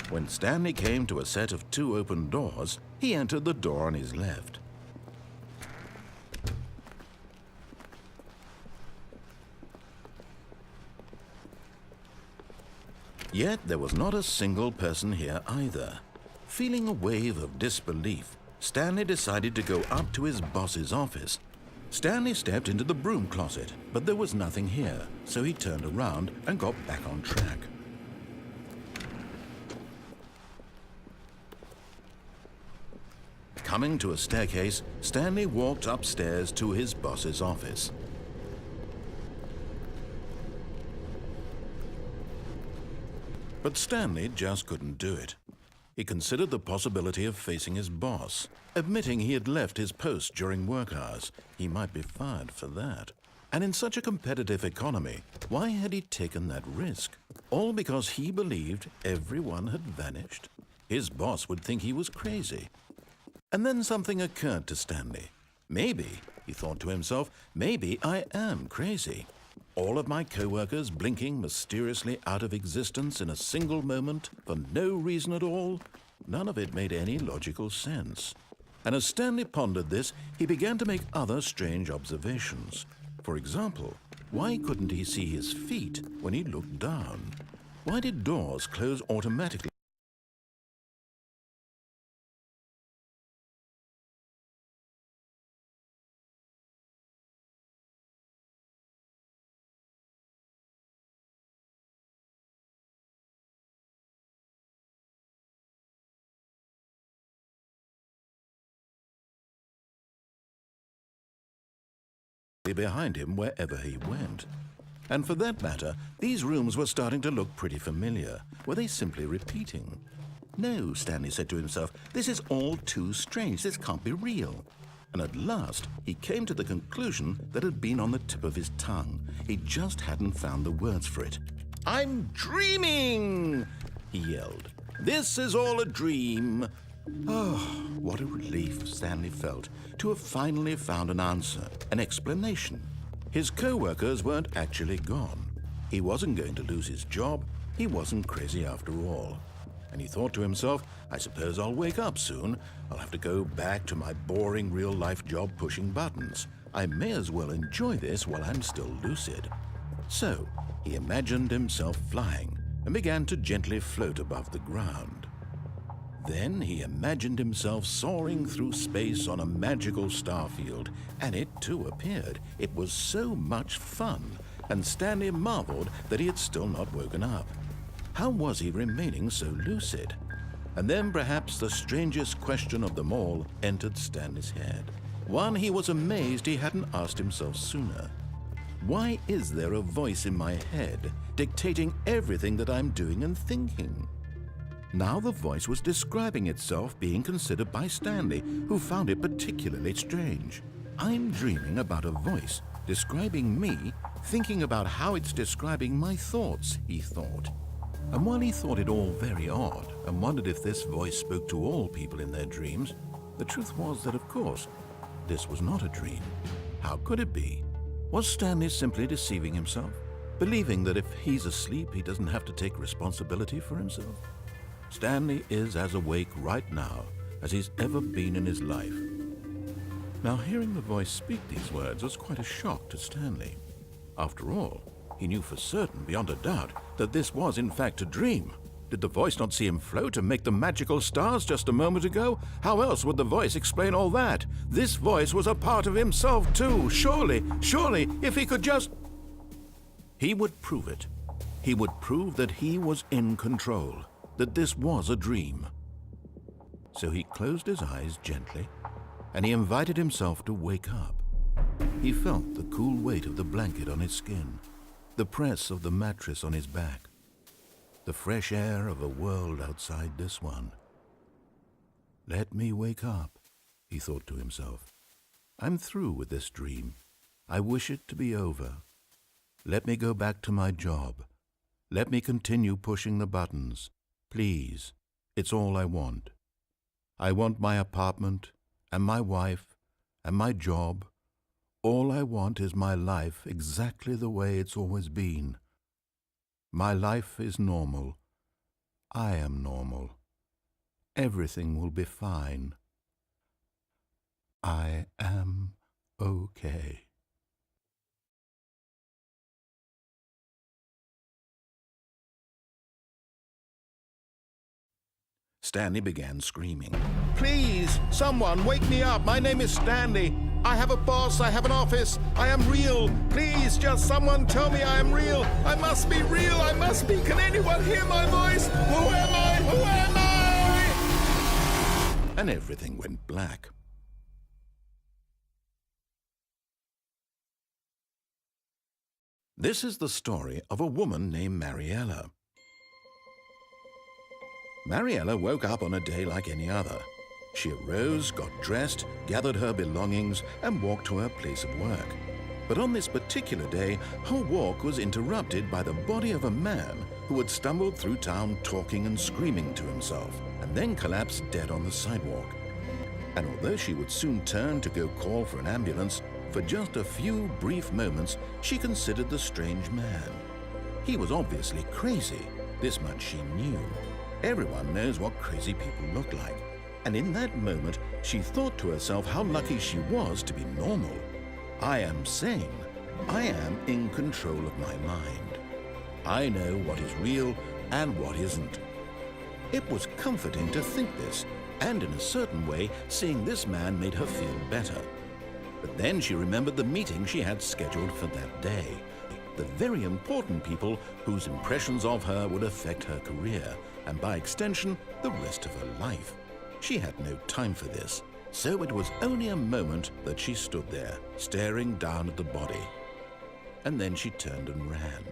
When Stanley came to a set of 2 open doors, he entered the door on his left. Yet there was not a single person here either. Feeling a wave of disbelief, Stanley decided to go up to his boss's office. Stanley stepped into the broom closet, but there was nothing here, so he turned around and got back on track. Coming to a staircase, Stanley walked upstairs to his boss's office. But Stanley just couldn't do it. He considered the possibility of facing his boss. Admitting he had left his post during work hours, he might be fired for that. And in such a competitive economy, why had he taken that risk? All because he believed everyone had vanished? His boss would think he was crazy. And then something occurred to Stanley. Maybe, he thought to himself, maybe I am crazy. All of my co-workers blinking mysteriously out of existence in a single moment for no reason at all? None of it made any logical sense. And as Stanley pondered this, he began to make other strange observations. For example, why couldn't he see his feet when he looked down? Why did doors close automatically? Behind him wherever he went. And for that matter, these rooms were starting to look pretty familiar. Were they simply repeating? No, Stanley said to himself, this is all too strange. This can't be real. And at last, he came to the conclusion that had been on the tip of his tongue. He just hadn't found the words for it. "I'm dreaming!" he yelled. "This is all a dream." Oh, what a relief Stanley felt to have finally found an answer, an explanation. His co-workers weren't actually gone. He wasn't going to lose his job. He wasn't crazy after all. And he thought to himself, I suppose I'll wake up soon. I'll have to go back to my boring real-life job pushing buttons. I may as well enjoy this while I'm still lucid. So he imagined himself flying and began to gently float above the ground. Then he imagined himself soaring through space on a magical starfield, and it too appeared. It was so much fun, and Stanley marveled that he had still not woken up. How was he remaining so lucid? And then perhaps the strangest question of them all entered Stanley's head. One he was amazed he hadn't asked himself sooner. Why is there a voice in my head dictating everything that I'm doing and thinking? Now the voice was describing itself being considered by Stanley, who found it particularly strange. I'm dreaming about a voice describing me, thinking about how it's describing my thoughts, he thought. And while he thought it all very odd and wondered if this voice spoke to all people in their dreams, the truth was that, of course, this was not a dream. How could it be? Was Stanley simply deceiving himself, believing that if he's asleep, he doesn't have to take responsibility for himself? Stanley is as awake right now as he's ever been in his life. Now, hearing the voice speak these words was quite a shock to Stanley. After all, he knew for certain, beyond a doubt, that this was in fact a dream. Did the voice not see him float and make the magical stars just a moment ago? How else would the voice explain all that? This voice was a part of himself too. Surely, if he could just... He would prove it. He would prove that he was in control, that this was a dream. So he closed his eyes gently, and he invited himself to wake up. He felt the cool weight of the blanket on his skin, the press of the mattress on his back, the fresh air of a world outside this one. Let me wake up, he thought to himself. I'm through with this dream. I wish it to be over. Let me go back to my job. Let me continue pushing the buttons. Please, it's all I want. I want my apartment and my wife and my job. All I want is my life exactly the way it's always been. My life is normal. I am normal. Everything will be fine. I am okay. Stanley began screaming. Please, someone, wake me up. My name is Stanley. I have a boss. I have an office. I am real. Please, just someone tell me I am real. I must be real. I must be. Can anyone hear my voice? Who am I? Who am I? And everything went black. This is the story of a woman named Mariella. Mariella woke up on a day like any other. She arose, got dressed, gathered her belongings, and walked to her place of work. But on this particular day, her walk was interrupted by the body of a man who had stumbled through town talking and screaming to himself, and then collapsed dead on the sidewalk. And although she would soon turn to go call for an ambulance, for just a few brief moments, she considered the strange man. He was obviously crazy. This much she knew. Everyone knows what crazy people look like. And in that moment, she thought to herself how lucky she was to be normal. I am sane. I am in control of my mind. I know what is real and what isn't. It was comforting to think this, and in a certain way, seeing this man made her feel better. But then she remembered the meeting she had scheduled for that day. The very important people whose impressions of her would affect her career, and by extension, the rest of her life. She had no time for this, so it was only a moment that she stood there, staring down at the body. And then she turned and ran.